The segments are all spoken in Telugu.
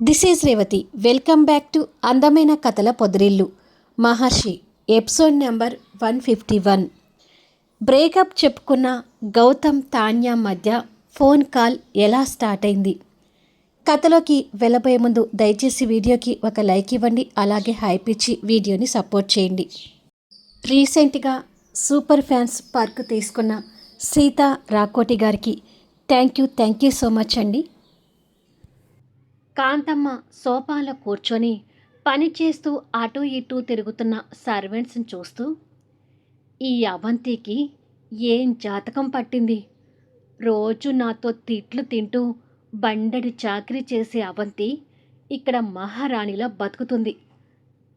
This is Revathi. Welcome back to అందమైన కథల పొదిరిల్లు. మహర్షి ఎపిసోడ్ నెంబర్ 151. బ్రేకప్ చెప్పుకున్న గౌతమ్ తాన్యా మధ్య ఫోన్ కాల్ ఎలా స్టార్ట్ అయింది? కథలోకి వెళ్ళబోయే ముందు దయచేసి వీడియోకి ఒక లైక్ ఇవ్వండి. అలాగే హైప్ ఇచ్చి వీడియోని సపోర్ట్ చేయండి. రీసెంట్గా సూపర్ ఫ్యాన్స్ పార్క్ తీసుకున్న సీతా రాకోటి గారికి థ్యాంక్ యూ సో మచ్ అండి. కాంతమ్మ సోఫాలో కూర్చొని పనిచేస్తూ అటూ ఇటూ తిరుగుతున్న సర్వెంట్స్ని చూస్తూ, ఈ అవంతికి ఏం జాతకం పట్టింది? రోజు నాతో తిట్లు తింటూ బండడి చాకరీ చేసే అవంతి ఇక్కడ మహారాణిలా బతుకుతుంది.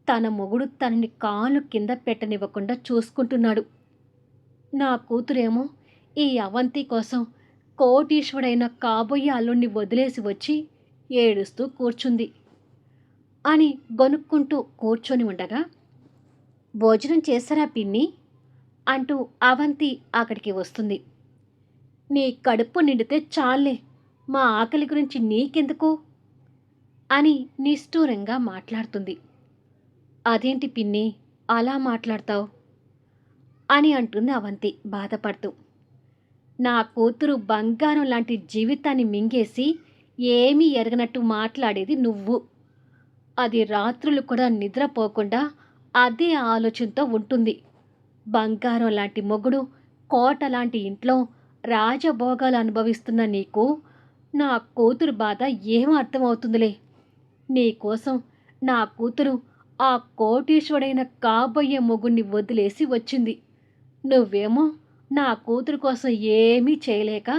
తన మొగుడు తనని కాలు కింద పెట్టనివ్వకుండా చూసుకుంటున్నాడు. నా కూతురేమో ఈ అవంతి కోసం కోటీశ్వడైన కాబోయే అల్లుణ్ణి వదిలేసి వచ్చి ఏడుస్తూ కూర్చుంది అని గొనుక్కుంటూ కూర్చొని ఉండగా, భోజనం చేశారా పిన్ని అంటూ అవంతి అక్కడికి వస్తుంది. నీ కడుపు నిండితే చాలే, మా ఆకలి గురించి నీకెందుకు అని నిష్ఠూరంగా మాట్లాడుతుంది. అదేంటి పిన్ని అలా మాట్లాడతావు అని అంటుంది అవంతి బాధపడుతూ. నా కూతురు బంగారం లాంటి జీవితాన్ని మింగేసి ఏమీ ఎరగనట్టు మాట్లాడేది నువ్వు. అది రాత్రులు కూడా నిద్రపోకుండా అదే ఆలోచనతో ఉంటుంది. బంగారం లాంటి మొగుడు, కోట లాంటి ఇంట్లో రాజభోగాలు అనుభవిస్తున్న నీకు నా కూతురు బాధ ఏం అర్థమవుతుందిలే. నీకోసం నా కూతురు ఆ కోటీశ్వడైన కాబోయే మొగుడిని వదిలేసి వచ్చింది. నువ్వేమో నా కూతురు కోసం ఏమీ చేయలేక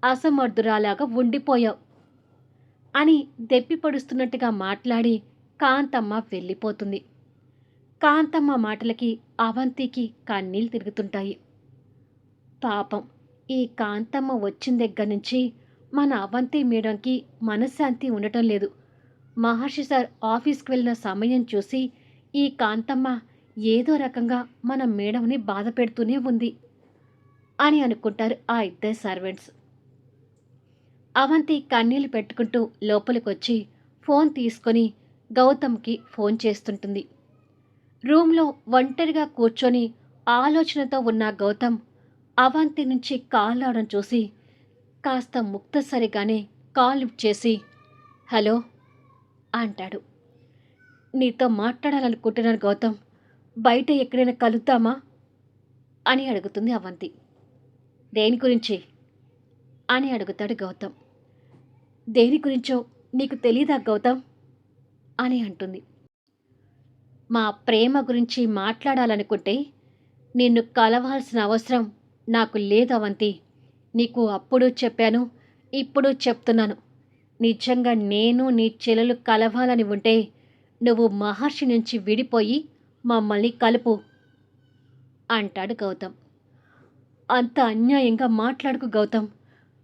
అసమర్థురాలాగా ఉండిపోయావు అని దెప్పి పొడుస్తున్నట్టుగా మాట్లాడి కాంతమ్మ వెళ్ళిపోతుంది. కాంతమ్మ మాటలకి అవంతికి కన్నీళ్ళు తిరుగుతుంటాయి. పాపం, ఈ కాంతమ్మ వచ్చిన దగ్గర నుంచి మన అవంతి మేడంకి మనశ్శాంతి ఉండటం లేదు. మహర్షి సార్ ఆఫీస్కి వెళ్ళిన సమయం చూసి ఈ కాంతమ్మ ఏదో రకంగా మన మేడంని బాధ పెడుతూనే ఉంది అని అనుకుంటారు ఆ ఇద్దరు సర్వెంట్స్. అవంతి కన్నీళ్లు పెట్టుకుంటూ లోపలికొచ్చి ఫోన్ తీసుకొని గౌతమ్కి ఫోన్ చేస్తుంటుంది. రూమ్లో ఒంటరిగా కూర్చొని ఆలోచనతో ఉన్న గౌతమ్ అవంతి నుంచి కాల్ రావడం చూసి కాస్త ముక్తసరిగానే కాల్ లిఫ్ట్ చేసి హలో అంటాడు. నీతో మాట్లాడాలనుకుంటున్నాను గౌతమ్, బయట ఎక్కడైనా కలుద్దామా అని అడుగుతుంది అవంతి. దేని గురించి అని అడుగుతాడు గౌతమ్. దేని గురించో నీకు తెలీదా గౌతమ్ అని అంటుంది. మా ప్రేమ గురించి మాట్లాడాలనుకుంటే నిన్ను కలవాల్సిన అవసరం నాకు లేదు అవంతి. నీకు అప్పుడు చెప్పాను, ఇప్పుడు చెప్తున్నాను. నిజంగా నేను నీ చెల్లెలు కలవాలని ఉంటే నువ్వు మహర్షి నుంచి విడిపోయి మమ్మల్ని కలుపు అంటాడు గౌతమ్. అంత అన్యాయంగా మాట్లాడుకు గౌతమ్.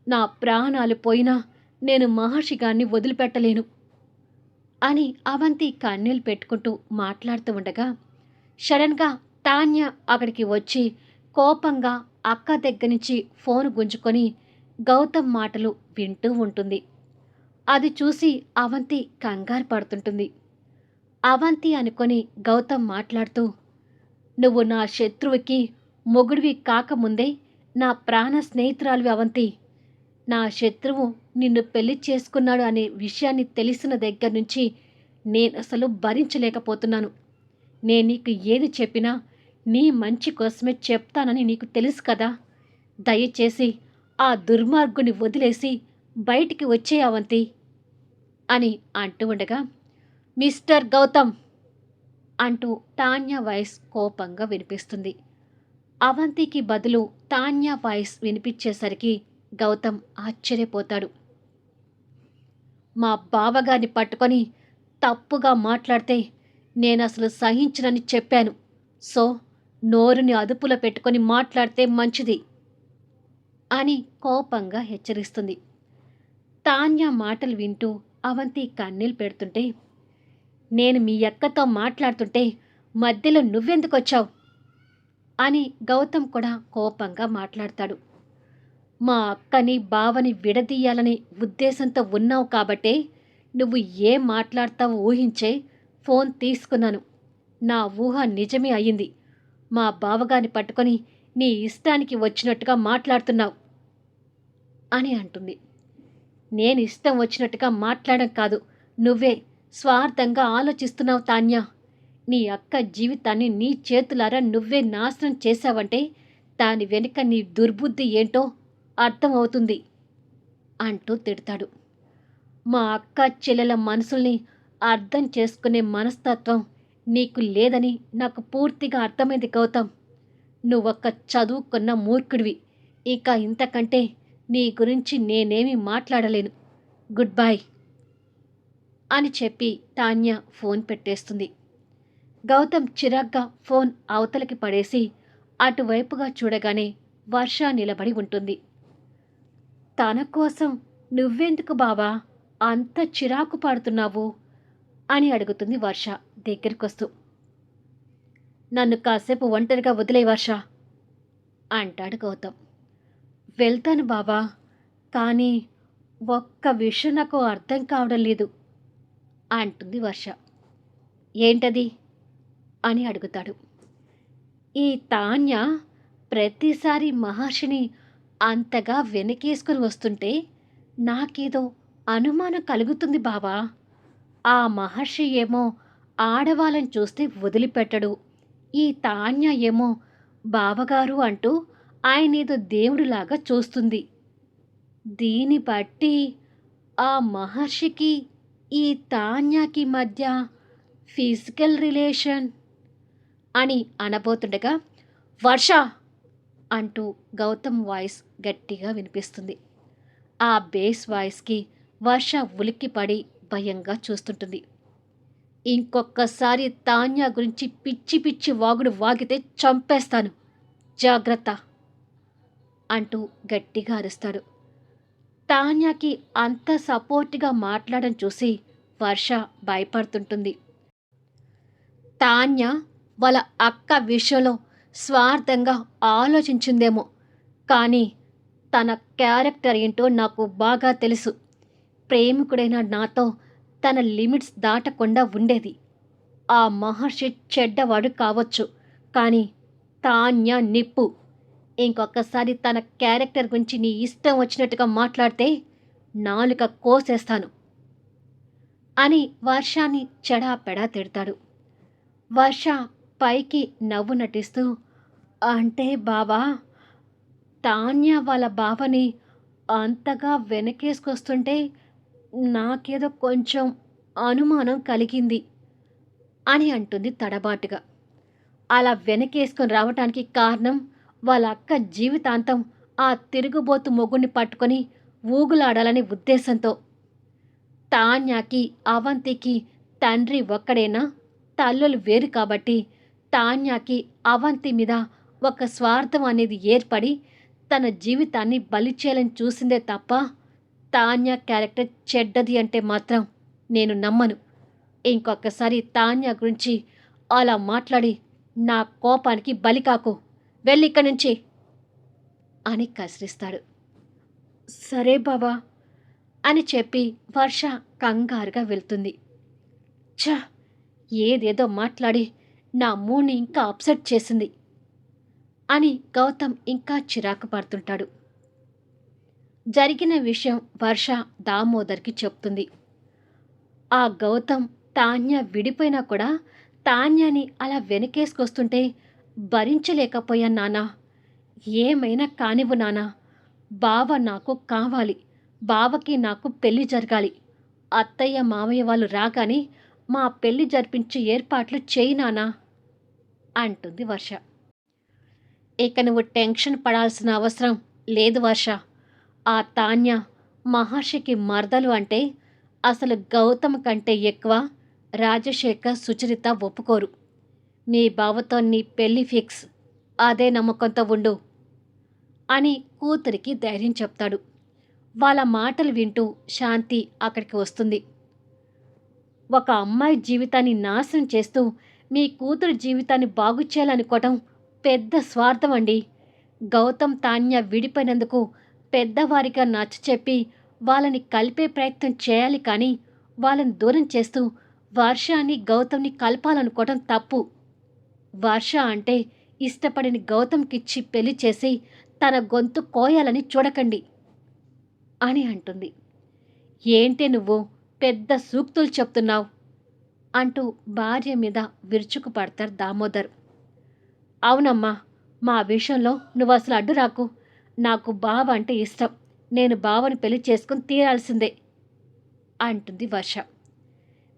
నా ప్రాణాలు పోయినా నేను మహర్షి గారిని వదిలిపెట్టలేను అని అవంతి కన్నీళ్ళు పెట్టుకుంటూ మాట్లాడుతూ ఉండగా, సడన్గా తాన్య అక్కడికి వచ్చి కోపంగా అక్క దగ్గర నుంచి ఫోన్ గుంజుకొని గౌతమ్ మాటలు వింటూ ఉంటుంది. అది చూసి అవంతి కంగారు పడుతుంటుంది. అవంతి అనుకొని గౌతమ్ మాట్లాడుతూ, నువ్వు నా శత్రువుకి మొగుడివి కాకముందే నా ప్రాణ స్నేహితురాలివి అవంతి. నా శత్రువు నిన్ను పెళ్లి చేసుకున్నాడు అనే విషయాన్ని తెలిసిన దగ్గర నుంచి నేను అసలు భరించలేకపోతున్నాను. నేను నీకు ఏది చెప్పినా నీ మంచి కోసమే చెప్తానని నీకు తెలుసు కదా. దయచేసి ఆ దుర్మార్గుని వదిలేసి బయటికి వచ్చే అవంతి అని అంటూ ఉండగా, మిస్టర్ గౌతమ్ అంటూ తాన్య వాయిస్ కోపంగా వినిపిస్తుంది. అవంతికి బదులు తాన్య వాయిస్ వినిపించేసరికి గౌతమ్ ఆశ్చర్యపోతాడు. మా బావగారిని పట్టుకొని తప్పుగా మాట్లాడితే నేను అసలు సహించనని చెప్పాను. సో నోరుని అదుపులో పెట్టుకొని మాట్లాడితే మంచిది అని కోపంగా హెచ్చరిస్తుంది. తాన్య మాటలు వింటూ అవంతి కన్నీళ్ళు పెడుతుంటే, నేను మీ అక్కతో మాట్లాడుతుంటే మధ్యలో నువ్వెందుకు వచ్చావు అని గౌతమ్ కూడా కోపంగా మాట్లాడతాడు. మా అక్కని బావని విడదీయాలని ఉద్దేశంతో ఉన్నావు కాబట్టే నువ్వు ఏం మాట్లాడతావో ఊహించే ఫోన్ తీసుకున్నాను. నా ఊహ నిజమే అయ్యింది. మా బావగారిని పట్టుకొని నీ ఇష్టానికి వచ్చినట్టుగా మాట్లాడుతున్నావు అని అంటుంది. నేను ఇష్టం వచ్చినట్టుగా మాట్లాడడం కాదు, నువ్వే స్వార్థంగా ఆలోచిస్తున్నావు తాన్యా. నీ అక్క జీవితాన్ని నీ చేతులారా నువ్వే నాశనం చేశావంటే దాని వెనుక నీ దుర్బుద్ధి ఏంటో అర్థమవుతుంది అంటూ తిడతాడు. మా అక్క చెల్లెల మనసుల్ని అర్థం చేసుకునే మనస్తత్వం నీకు లేదని నాకు పూర్తిగా అర్థమైంది గౌతమ్. నువ్వొక్క చదువుకున్న మూర్ఖుడివి. ఇక ఇంతకంటే నీ గురించి నేనేమీ మాట్లాడలేను. గుడ్ బై అని చెప్పి తాన్య ఫోన్ పెట్టేస్తుంది. గౌతమ్ చిరాగ్గా ఫోన్ అవతలకి పడేసి అటువైపుగా చూడగానే వర్ష నిలబడి ఉంటుంది. తన కోసం నువ్వెందుకు బావా అంత చిరాకు పడుతున్నావు అని అడుగుతుంది వర్ష దగ్గరికొస్తూ. నన్ను కాసేపు ఒంటరిగా వదిలే వర్ష అంటాడు గౌతమ్. వెళ్తాను బావా, కానీ ఒక్క విషయం నాకు అర్థం కావడం లేదు అంటుంది వర్ష. ఏంటది అని అడుగుతాడు. ఈ తాన్య ప్రతిసారి మహర్షిని అంతగా వెనకేసుకుని వస్తుంటే నాకేదో అనుమానం కలుగుతుంది బావా. ఆ మహర్షి ఏమో ఆడవాళ్ళని చూస్తే వదిలిపెట్టడు, ఈ తాన్య ఏమో బావగారు అంటూ ఆయనేదో దేవుడిలాగా చూస్తుంది. దీన్ని బట్టి ఆ మహర్షికి ఈ తాన్యకి మధ్య ఫిజికల్ రిలేషన్ అని అనబోతుండగా వర్ష అంటూ గౌతమ్ వాయిస్ గట్టిగా వినిపిస్తుంది. ఆ బేస్ వాయిస్కి వర్ష ఉలిక్కిపడి భయంగా చూస్తుంటుంది. ఇంకొక్కసారి తాన్య గురించి పిచ్చి పిచ్చి వాగుడు వాగితే చంపేస్తాను, జాగ్రత్త అంటూ గట్టిగా అరుస్తాడు. తాన్యకి అంత సపోర్ట్గా మాట్లాడడం చూసి వర్ష భయపడుతుంటుంది. తాన్య వాళ్ళ అక్క విషయంలో స్వార్థంగా ఆలోచించిందేమో, కానీ తన క్యారెక్టర్ ఏంటో నాకు బాగా తెలుసు. ప్రేమికుడైన నాతో తన లిమిట్స్ దాటకుండా ఉండేది. ఆ మహర్షి చెడ్డవాడు కావచ్చు, కానీ తాన్య నిప్పు. ఇంకొకసారి తన క్యారెక్టర్ గురించి నీ ఇష్టం వచ్చినట్టుగా మాట్లాడితే నాలుక కోసేస్తాను అని వర్షాన్ని చెడాపెడా తిడతాడు. వర్ష పైకి నవ్వు నటిస్తూ, అంటే బావా, తాన్య వాళ్ళ బావని అంతగా వెనకేసుకొస్తుంటే నాకేదో కొంచెం అనుమానం కలిగింది అని అంటుంది తడబాటుగా. అలా వెనకేసుకొని రావటానికి కారణం వాళ్ళ అక్క జీవితాంతం ఆ తిరుగుబోతు మొగుడిని పట్టుకొని ఊగులాడాలనే ఉద్దేశంతో. తాన్యాకి అవంతికి తండ్రి ఒక్కడేనా, తల్లులు వేరు కాబట్టి తాన్యాకి అవంతి మీద ఒక స్వార్థం అనేది ఏర్పడి తన జీవితాన్ని బలి చేయాలని చూసిందే తప్ప తాన్య క్యారెక్టర్ చెడ్డది అంటే మాత్రం నేను నమ్మను. ఇంకొకసారి తాన్య గురించి అలా మాట్లాడి నా కోపానికి బలి కాకు, వెళ్ళిక్కడి నుంచి అని కసిరిస్తాడు. సరే బాబా అని చెప్పి వర్ష కంగారుగా వెళ్తుంది. ఛ, ఏదేదో మాట్లాడి నా మూడ్ని ఇంకా అప్సెట్ చేసింది అని గౌతమ్ ఇంకా చిరాకు పడుతుంటాడు. జరిగిన విషయం వర్ష దామోదర్కి చెప్తుంది. ఆ గౌతమ్ తాన్య విడిపోయినా కూడా తాన్యని అలా వెనకేసుకొస్తుంటే భరించలేకపోయాను నానా. ఏమైనా కానివ్వు నానా, బావ నాకు కావాలి, బావకి నాకు పెళ్లి జరగాలి. అత్తయ్య మామయ్య వాళ్ళు రాగానే మా పెళ్లి జరిపించే ఏర్పాట్లు చేయి నానా అంటుంది వర్ష. ఇక నువ్వు టెన్షన్ పడాల్సిన అవసరం లేదు వర్ష. ఆ తాన్య మహర్షికి మరదలు అంటే అసలు గౌతమ్ కంటే ఎక్కువ రాజశేఖర్ సుచరిత ఒప్పుకోరు. మీ బావతో నీ పెళ్లి ఫిక్స్, అదే నమ్మకంతో ఉండు అని కూతురికి ధైర్యం చెప్తాడు. వాళ్ళ మాటలు వింటూ శాంతి అక్కడికి వస్తుంది. ఒక అమ్మాయి జీవితాన్ని నాశనం చేస్తూ మీ కూతురు జీవితాన్ని బాగు చేయాలనుకోవటం పెద్ద స్వార్థం అండి. గౌతమ్ తాన్య విడిపోయినందుకు పెద్దవారిగా నచ్చ చెప్పి వాళ్ళని కలిపే ప్రయత్నం చేయాలి, కానీ వాళ్ళని దూరం చేస్తూ వర్షాన్ని గౌతమ్ని కలపాలనుకోవడం తప్పు. వర్ష అంటే ఇష్టపడిన గౌతమ్కిచ్చి పెళ్లి చేసి తన గొంతు కోయాలని చూడకండి అని అంటుంది. ఏంటే నువ్వు పెద్ద సూక్తులు చెప్తున్నావు అంటూ భార్య మీద విరుచుకు పడతారు దామోదర్. అవునమ్మా, మా విషయంలో నువ్వు అసలు అడ్డు రాకు. నాకు బావ అంటే ఇష్టం. నేను బావని పెళ్లి చేసుకుని తీరాల్సిందే అంటుంది వర్ష.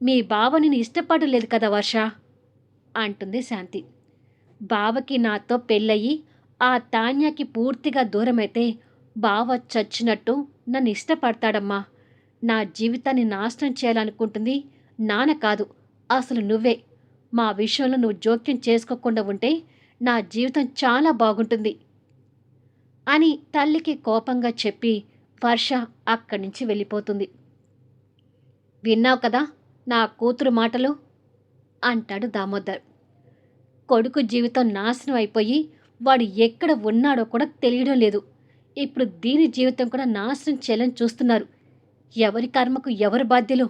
మీ బావ నిన్ను ఇష్టపడలేదు కదా వర్ష అంటుంది శాంతి. బావకి నాతో పెళ్ళయి ఆ తాన్యాకి పూర్తిగా దూరమైతే బావ చచ్చినట్టు నన్ను ఇష్టపడతాడమ్మా. నా జీవితాన్ని నాశనం చేయాలనుకుంటుంది నాన్న కాదు, అసలు నువ్వే. మా విషయంలో నువ్వు జోక్యం చేసుకోకుండా ఉంటే నా జీవితం చాలా బాగుంటుంది అని తల్లికి కోపంగా చెప్పి వర్ష అక్కడి నుంచి వెళ్ళిపోతుంది. విన్నావు కదా నా కూతురు మాటలు అంటాడు దామోదర్. కొడుకు జీవితం నాశనం అయిపోయి వాడు ఎక్కడ ఉన్నాడో కూడా తెలియడం లేదు. ఇప్పుడు దీని జీవితం కూడా నాశనం చేయాలని చూస్తున్నారు. ఎవరి కర్మకు ఎవరు బాధ్యులు,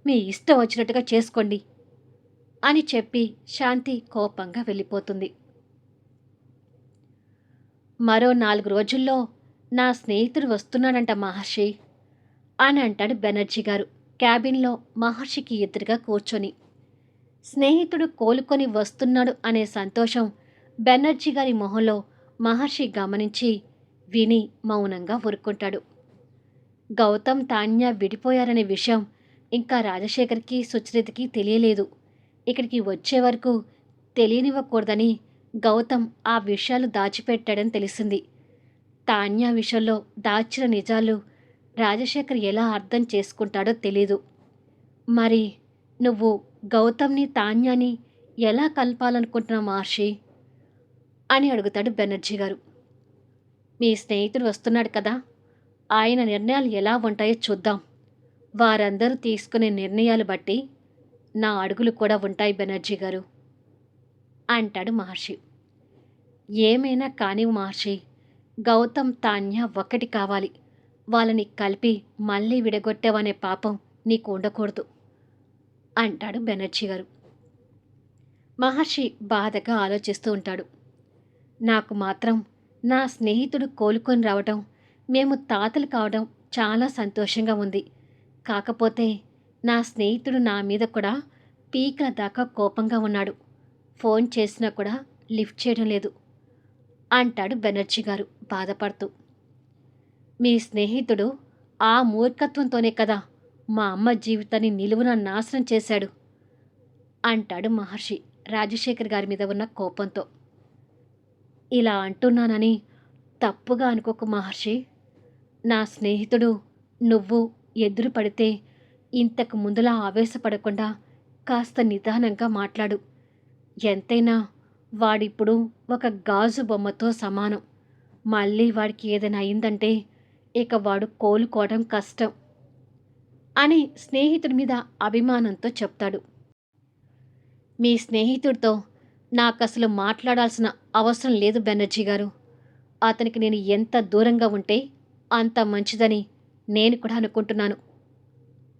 మీ ఇష్టం వచ్చినట్టుగా చేసుకోండి అని చెప్పి శాంతి కోపంగా వెళ్ళిపోతుంది. మరో 4 రోజుల్లో నా స్నేహితుడు వస్తున్నాడంట మహర్షి అని అంటాడు బెనర్జీ గారు క్యాబిన్లో మహర్షికి ఎదురుగా కూర్చొని. స్నేహితుడు కోలుకొని వస్తున్నాడు అనే సంతోషం బెనర్జీ గారి మొహంలో మహర్షి గమనించి విని మౌనంగా ఊరుకుంటాడు. గౌతమ్ తాన్య విడిపోయారనే విషయం ఇంకా రాజశేఖర్కి సుచరితకి తెలియలేదు. ఇక్కడికి వచ్చే వరకు తెలియనివ్వకూడదని గౌతమ్ ఆ విషయాలు దాచిపెట్టాడని తెలిసింది. తాన్య విషయంలో దాచిన నిజాలు రాజశేఖర్ ఎలా అర్థం చేసుకుంటాడో తెలీదు. మరి నువ్వు గౌతమ్ని తాన్యాని ఎలా కలపాలనుకుంటున్నావు మహర్షి అని అడుగుతాడు బెనర్జీ గారు. మీ స్నేహితుడు వస్తున్నాడు కదా, ఆయన నిర్ణయాలు ఎలా ఉంటాయో చూద్దాం. వారందరూ తీసుకునే నిర్ణయాలు బట్టి నా అడుగులు కూడా ఉంటాయి బెనర్జీ గారు అంటాడు మహర్షి. ఏమైనా కానివ్వు మహర్షి, గౌతమ్ తాన్య ఒక్కటి కావాలి. వాళ్ళని కలిపి మళ్ళీ విడగొట్టావనే పాపం నీకు ఉండకూడదు అంటాడు బెనర్జీ గారు. మహర్షి బాధగా ఆలోచిస్తూ ఉంటాడు. నాకు మాత్రం నా స్నేహితుడు కోలుకొని రావడం, మేము తాతలు కావడం చాలా సంతోషంగా ఉంది. కాకపోతే నా స్నేహితుడు నా మీద కూడా పీకల దాకా కోపంగా ఉన్నాడు. ఫోన్ చేసినా కూడా లిఫ్ట్ చేయడం లేదు అంటాడు బెనర్జీ గారు బాధపడుతూ. మీ స్నేహితుడు ఆ మూర్ఖత్వంతోనే కదా మా అమ్మ జీవితాన్ని నిలువున నాశనం చేశాడు అంటాడు మహర్షి రాజశేఖర్ గారి మీద ఉన్న కోపంతో. ఇలా అంటున్నానని తప్పుగా అనుకోకు మహర్షి. నా స్నేహితుడు నువ్వు ఎదురు పడితే ఇంతకు ముందులా ఆవేశపడకుండా కాస్త నిదానంగా మాట్లాడు. ఎంతైనా వాడిప్పుడు ఒక గాజు బొమ్మతో సమానం. మళ్ళీ వాడికి ఏదైనా అయిందంటే ఇక వాడు కోలుకోవడం కష్టం అని స్నేహితుడి మీద అభిమానంతో చెప్తాడు. మీ స్నేహితుడితో నాకసలు మాట్లాడాల్సిన అవసరం లేదు బెనర్జీ గారు. అతనికి నేను ఎంత దూరంగా ఉంటే అంత మంచిదని నేను కూడా అనుకుంటున్నాను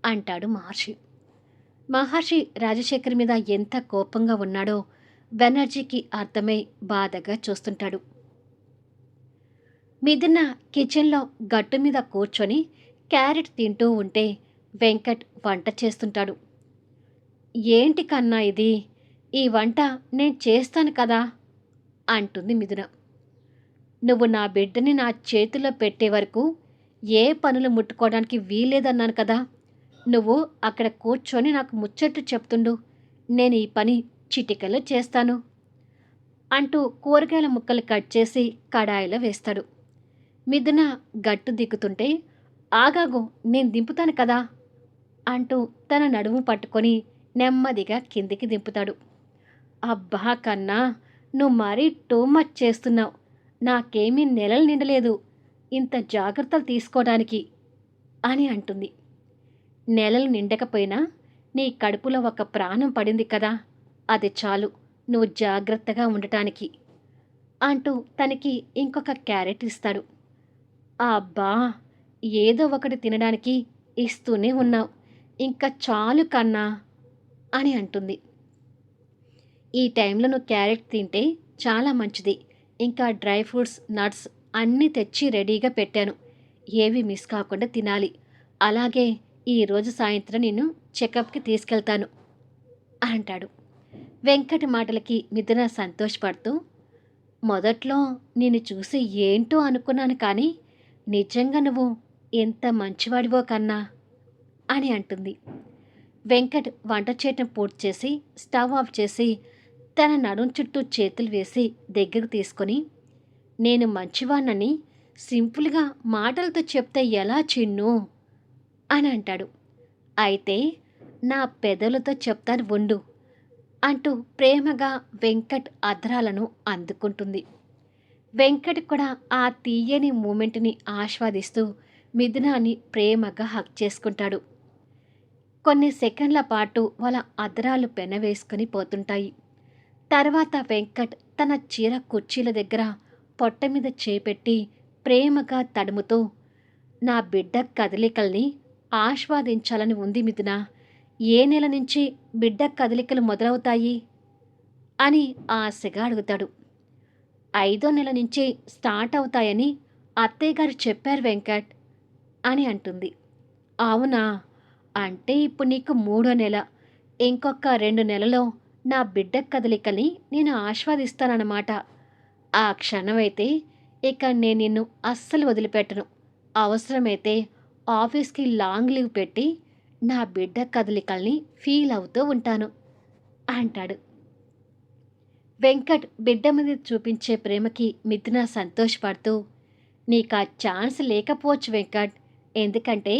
అంటాడు మహర్షి. మహర్షి రాజశేఖర్ మీద ఎంత కోపంగా ఉన్నాడో బెనర్జీకి అర్థమై బాధగా చూస్తుంటాడు. మిథున కిచెన్లో గట్టు మీద కూర్చొని క్యారెట్ తింటూ ఉంటే వెంకట్ వంట చేస్తుంటాడు. ఏంటి కన్నా ఇది, ఈ వంట నేను చేస్తాను కదా అంటుంది మిథున. నువ్వు నా బిడ్డని నా చేతిలో పెట్టే వరకు ఏ పనులు ముట్టుకోవడానికి వీల్లేదన్నాను కదా. నువ్వు అక్కడ కూర్చొని నాకు ముచ్చట్లు చెప్తుండు, నేను ఈ పని చిటికలో చేస్తాను అంటూ కూరగాయల ముక్కలు కట్ చేసి కడాయిలో వేస్తాడు. మిథున గట్టు దిక్కుతుంటే ఆగాగు నేను దింపుతాను కదా అంటూ తన నడుము పట్టుకొని నెమ్మదిగా కిందికి దింపుతాడు. అబ్బా కన్నా, నువ్వు మరీ టూ మచ్ చేస్తున్నావు. నాకేమీ నెలలు నిండలేదు ఇంత జాగ్రత్తలు తీసుకోవడానికి అని అంటుంది. నెలలు నిండకపోయినా నీ కడుపులో ఒక ప్రాణం పడింది కదా, అది చాలు నువ్వు జాగ్రత్తగా ఉండటానికి అంటూ తనకి ఇంకొక క్యారెట్ ఇస్తాడు. అబ్బా, ఏదో ఒకటి తినడానికి ఇస్తూనే ఉన్నావు. ఇంకా చాలు కన్నా అని అంటుంది. ఈ టైంలో నువ్వు క్యారెట్ తింటే చాలా మంచిది. ఇంకా డ్రై ఫ్రూట్స్, నట్స్ అన్నీ తెచ్చి రెడీగా పెట్టాను. ఏవి మిస్ కాకుండా తినాలి. అలాగే ఈరోజు సాయంత్రం నిన్ను చెకప్కి తీసుకెళ్తాను అంటాడు. వెంకట్ మాటలకి మిథున సంతోషపడుతూ, మొదట్లో నిన్ను చూసి ఏంటో అనుకున్నాను కానీ నిజంగా నువ్వు ఎంత మంచివాడివో కన్నా అని అంటుంది. వెంకట్ వంట చేయటం పూర్తి చేసి స్టవ్ ఆఫ్ చేసి తన నడుం చుట్టూ చేతులు వేసి దగ్గరకు తీసుకొని, నేను మంచివాణ్ణని సింపుల్గా మాటలతో చెప్తే ఎలా చిన్ను అని అంటాడు. అయితే నా పెదవులతో చెప్తాను ఉండు అంటూ ప్రేమగా వెంకట్ అధరాలను అందుకుంటుంది. వెంకట్ కూడా ఆ తీయని మూమెంట్ని ఆస్వాదిస్తూ మిథునాన్ని ప్రేమగా హక్ చేసుకుంటాడు. కొన్ని సెకండ్ల పాటు వాళ్ళ అధరాలు పెనవేసుకుని పోతుంటాయి. తర్వాత వెంకట్ తన చీర కుర్చీల దగ్గర పొట్ట మీద చేపెట్టి ప్రేమగా తడుముతూ, నా బిడ్డ కదలికల్ని ఆస్వాదించాలని ఉంది మిథున. ఏ నెల నుంచి బిడ్డ కదలికలు మొదలవుతాయి అని ఆశగా అడుగుతాడు. 5వ నెల నుంచి స్టార్ట్ అవుతాయని అత్తయ్యగారు చెప్పారు వెంకట్ అని అంటుంది. అవునా, అంటే ఇప్పుడు నీకు 3వ నెల. ఇంకొక 2 నెలలో నా బిడ్డ కదలికని నేను ఆస్వాదిస్తానన్నమాట. ఆ క్షణమైతే ఇక నేను నిన్ను అస్సలు వదిలిపెట్టను. అవసరమైతే ఆఫీస్కి లాంగ్ లీవ్ పెట్టి నా బిడ్డ కదలికల్ని ఫీల్ అవుతూ ఉంటాను అంటాడు. వెంకట్ బిడ్డ మీద చూపించే ప్రేమకి మిథున సంతోషపడుతూ, నీకు ఆ ఛాన్స్ లేకపోవచ్చు వెంకట్. ఎందుకంటే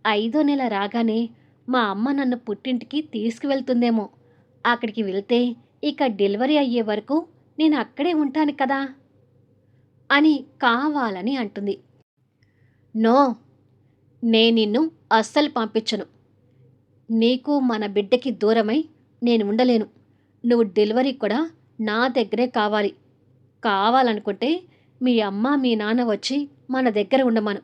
5వ నెల రాగానే మా అమ్మ నన్ను పుట్టింటికి తీసుకువెళ్తుందేమో. అక్కడికి వెళ్తే ఇక డెలివరీ అయ్యే వరకు నేను అక్కడే ఉంటాను కదా అని కావాలని అంటుంది. నో, నేను నిన్ను అస్సలు పంపించను. నీకు మన బిడ్డకి దూరమై నేను ఉండలేను. నువ్వు డెలివరీ కూడా నా దగ్గరే కావాలి. కావాలనుకుంటే మీ అమ్మ మీ నాన్న వచ్చి మన దగ్గర ఉండమను.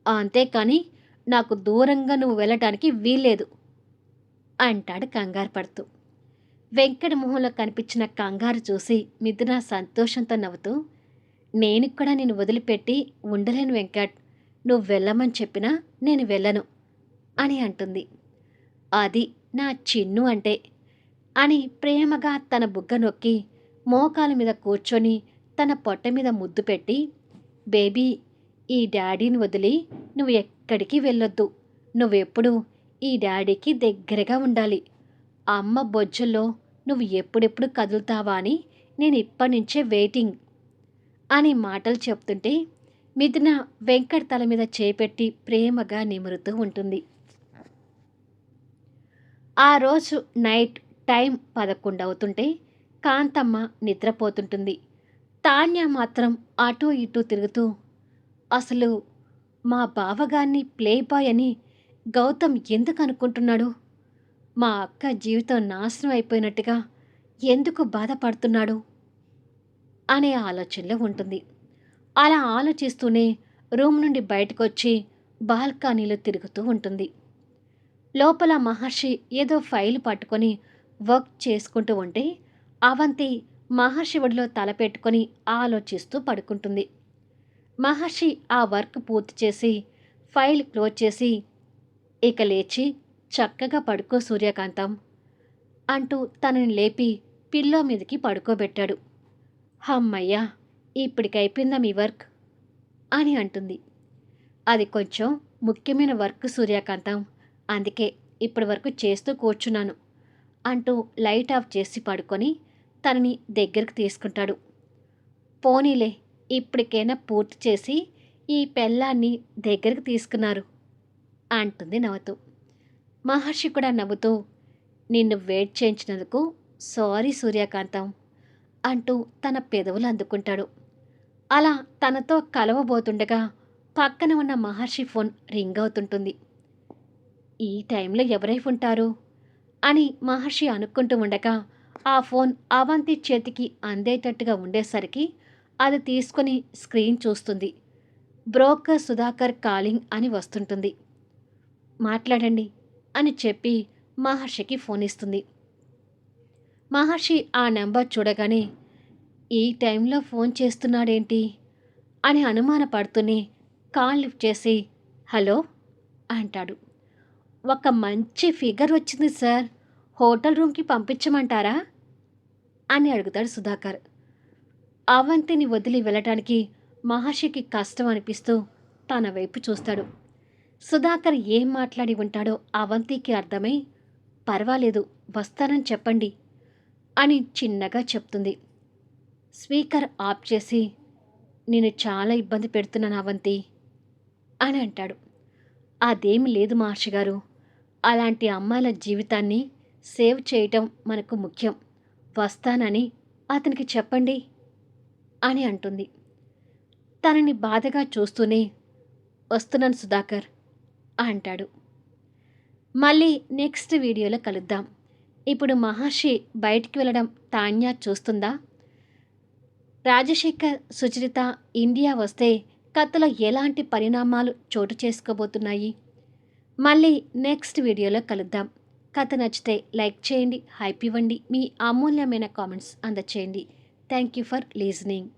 అంతేకాని నాకు దూరంగా నువ్వు వెళ్ళటానికి వీల్లేదు అంటాడు కంగారు పడుతూ. వెంకట మొహంలో కనిపించిన కంగారు చూసి మిథున సంతోషంతో నవ్వుతూ, నేను కూడా నేను వదిలిపెట్టి ఉండలేను వెంకట్. నువ్వు వెళ్ళమని చెప్పినా నేను వెళ్ళను అని అంటుంది. అది నా చిన్ను అంటే అని ప్రేమగా తన బుగ్గ నొక్కి మోకాల మీద కూర్చొని తన పొట్ట మీద ముద్దు పెట్టి, బేబీ, ఈ డాడీని వదిలి నువ్వు ఎక్కడికి వెళ్ళొద్దు. నువ్వెప్పుడు ఈ డాడీకి దగ్గరగా ఉండాలి. అమ్మ బొజ్జుల్లో నువ్వు ఎప్పుడెప్పుడు కదులుతావా అని నేను ఇప్పటి నుంచే వెయిటింగ్ అని మాటలు చెప్తుంటే మిథున వెంకట్ తల మీద చేపెట్టి ప్రేమగా నిమురుతూ ఉంటుంది. ఆ రోజు నైట్ టైం 11 అవుతుంటే కాంతమ్మ నిద్రపోతుంటుంది. తాన్య మాత్రం అటూ ఇటూ తిరుగుతూ, అసలు మా బావగారిని ప్లే బాయ్ అని గౌతమ్ ఎందుకు అనుకుంటున్నాడు? మా అక్క జీవితం నాశనం అయిపోయినట్టుగా ఎందుకు బాధపడుతున్నాడు అనే ఆలోచనలో ఉంటుంది. అలా ఆలోచిస్తూనే రూమ్ నుండి బయటకొచ్చి బాల్కనీలో తిరుగుతూ ఉంటుంది. లోపల మహర్షి ఏదో ఫైల్ పట్టుకొని వర్క్ చేసుకుంటూ ఉంటే అవంతి మహర్షి ఒడిలో తలపెట్టుకొని ఆలోచిస్తూ పడుకుంటుంది. మహర్షి ఆ వర్క్ పూర్తి చేసి ఫైల్ క్లోజ్ చేసి, ఇక లేచి చక్కగా పడుకో సూర్యకాంతం అంటూ తనని లేపి పిల్లో మీదకి పడుకోబెట్టాడు. హమ్మయ్యా, ఇప్పటికైపోయిందా మీ వర్క్ అని అంటుంది. అది కొంచెం ముఖ్యమైన వర్క్ సూర్యకాంతం, అందుకే ఇప్పటి వరకు చేస్తూ కూర్చున్నాను అంటూ లైట్ ఆఫ్ చేసి పడుకొని తనని దగ్గరకు తీసుకుంటాడు. పోనీలే, ఇప్పటికైనా పూర్తి చేసి ఈ పెళ్ళాన్ని దగ్గరకు తీసుకున్నారు అంటుంది నవ్వుతూ. మహర్షి కూడా నవ్వుతూ, నిన్ను వెయిట్ చేయించినందుకు సారీ సూర్యకాంతం అంటూ తన పెదవులు అందుకుంటాడు. అలా తనతో కలవబోతుండగా పక్కన ఉన్న మహర్షి ఫోన్ రింగ్ అవుతుంటుంది. ఈ టైంలో ఎవరై ఉంటారు అని మహర్షి అనుకుంటూ ఉండగా ఆ ఫోన్ అవంతి చేతికి అందేటట్టుగా ఉండేసరికి అది తీసుకుని స్క్రీన్ చూస్తుంది. బ్రోకర్ సుధాకర్ కాలింగ్ అని వస్తుంటుంది. మాట్లాడండి అని చెప్పి మహర్షికి ఫోన్ ఇస్తుంది. మహర్షి ఆ నెంబర్ చూడగానే ఈ టైంలో ఫోన్ చేస్తున్నాడేంటి అని అనుమానపడుతూనే కాల్ లిఫ్ట్ చేసి హలో అంటాడు. ఒక మంచి ఫిగర్ వచ్చింది సార్, హోటల్ రూమ్కి పంపించమంటారా అని అడుగుతాడు సుధాకర్. అవంతిని వదిలి వెళ్ళటానికి మహర్షికి కష్టం అనిపిస్తూ తన వైపు చూస్తాడు. సుధాకర్ ఏం మాట్లాడి ఉంటాడో అవంతికి అర్థమై పర్వాలేదు వస్తానని చెప్పండి అని చిన్నగా చెప్తుంది. స్పీకర్ ఆఫ్ చేసి నేను చాలా ఇబ్బంది పెడుతున్నాను అవంతి అని అంటాడు. అదేమి లేదు మహర్షి గారు, అలాంటి అమ్మాయిల జీవితాన్ని సేవ్ చేయటం మనకు ముఖ్యం, వస్తానని అతనికి చెప్పండి అని అంటుంది. తనని బాధగా చూస్తూనే వస్తున్నాను సుధాకర్ అంటాడు. మళ్ళీ నెక్స్ట్ వీడియోలో కలుద్దాం. ఇప్పుడు మహర్షి బయటికి వెళ్ళడం తాన్యా చూస్తుందా? రాజశేఖర్, సుచరిత ఇండియా వస్తే కథలో ఎలాంటి పరిణామాలు చోటు చేసుకోబోతున్నాయి? మళ్ళీ నెక్స్ట్ వీడియోలో కలుద్దాం. కథ నచ్చితే లైక్ చేయండి, హైప్ ఇవ్వండి, మీ అమూల్యమైన కామెంట్స్ అందచేయండి. Thank you for listening.